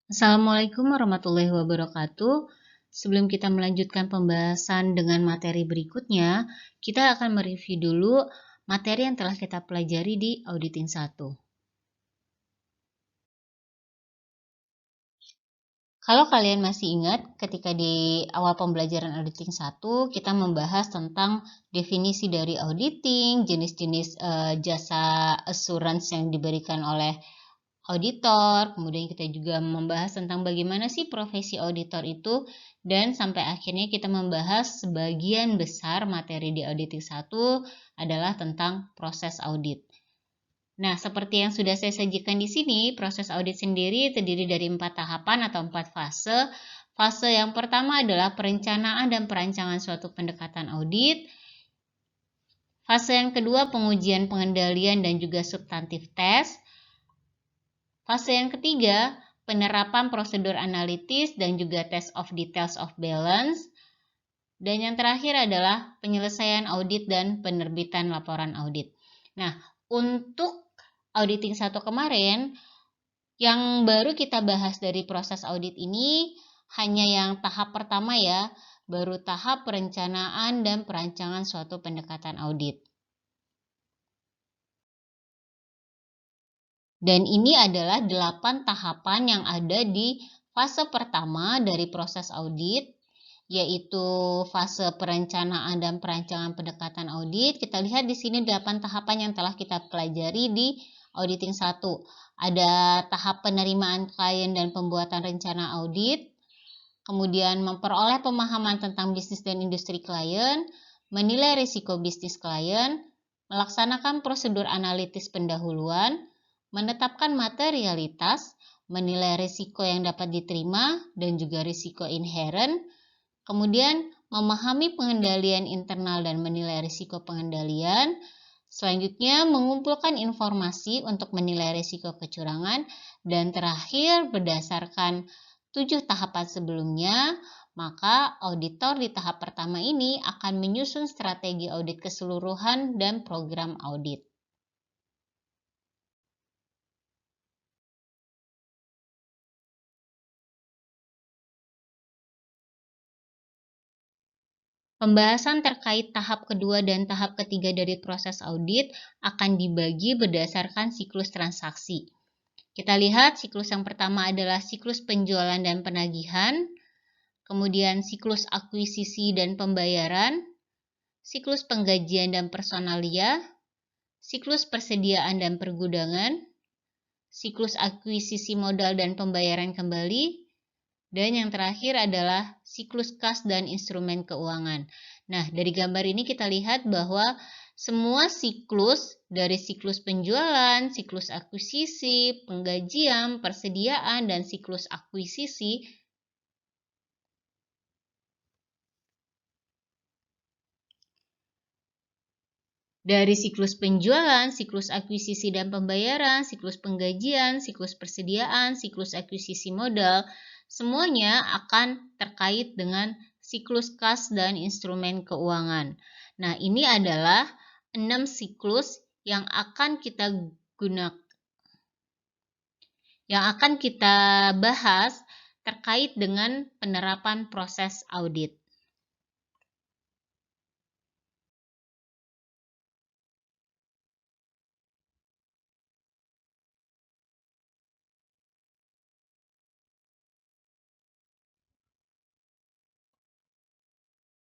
Assalamualaikum warahmatullahi wabarakatuh. Sebelum kita melanjutkan pembahasan dengan materi berikutnya, kita akan mereview dulu materi yang telah kita pelajari di auditing 1. Kalau kalian masih ingat, ketika di awal pembelajaran auditing 1, kita membahas tentang definisi dari auditing, jenis-jenis jasa assurance yang diberikan oleh auditor, kemudian kita juga membahas tentang bagaimana sih profesi auditor itu, dan sampai akhirnya kita membahas sebagian besar materi di auditing 1 adalah tentang proses audit. Nah, seperti yang sudah saya sajikan di sini, proses audit sendiri terdiri dari 4 tahapan atau 4 fase. Fase yang pertama adalah perencanaan dan perancangan suatu pendekatan audit. Fase yang kedua, pengujian pengendalian dan juga substantif test. Fase yang ketiga, penerapan prosedur analitis dan juga test of details of balance. Dan yang terakhir adalah penyelesaian audit dan penerbitan laporan audit. Nah, untuk auditing 1 kemarin, yang baru kita bahas dari proses audit ini hanya yang tahap pertama ya, baru tahap perencanaan dan perancangan suatu pendekatan audit. Dan ini adalah 8 tahapan yang ada di fase pertama dari proses audit, yaitu fase perencanaan dan perancangan pendekatan audit. Kita lihat di sini 8 tahapan yang telah kita pelajari di auditing 1. Ada tahap penerimaan klien dan pembuatan rencana audit, kemudian memperoleh pemahaman tentang bisnis dan industri klien, menilai risiko bisnis klien, melaksanakan prosedur analitis pendahuluan, menetapkan materialitas, menilai risiko yang dapat diterima dan juga risiko inherent, kemudian memahami pengendalian internal dan menilai risiko pengendalian, selanjutnya mengumpulkan informasi untuk menilai risiko kecurangan, dan terakhir berdasarkan 7 tahapan sebelumnya, maka auditor di tahap pertama ini akan menyusun strategi audit keseluruhan dan program audit. Pembahasan terkait tahap kedua dan tahap ketiga dari proses audit akan dibagi berdasarkan siklus transaksi. Kita lihat siklus yang pertama adalah siklus penjualan dan penagihan, kemudian siklus akuisisi dan pembayaran, siklus penggajian dan personalia, siklus persediaan dan pergudangan, siklus akuisisi modal dan pembayaran kembali, dan yang terakhir adalah siklus kas dan instrumen keuangan. Nah, dari gambar ini kita lihat bahwa semua siklus dari siklus penjualan, siklus akuisisi, penggajian, persediaan, dan siklus akuisisi dari siklus penjualan, siklus akuisisi dan pembayaran, siklus penggajian, siklus persediaan, siklus akuisisi modal, semuanya akan terkait dengan siklus kas dan instrumen keuangan. Nah, ini adalah 6 siklus yang akan kita bahas terkait dengan penerapan proses audit.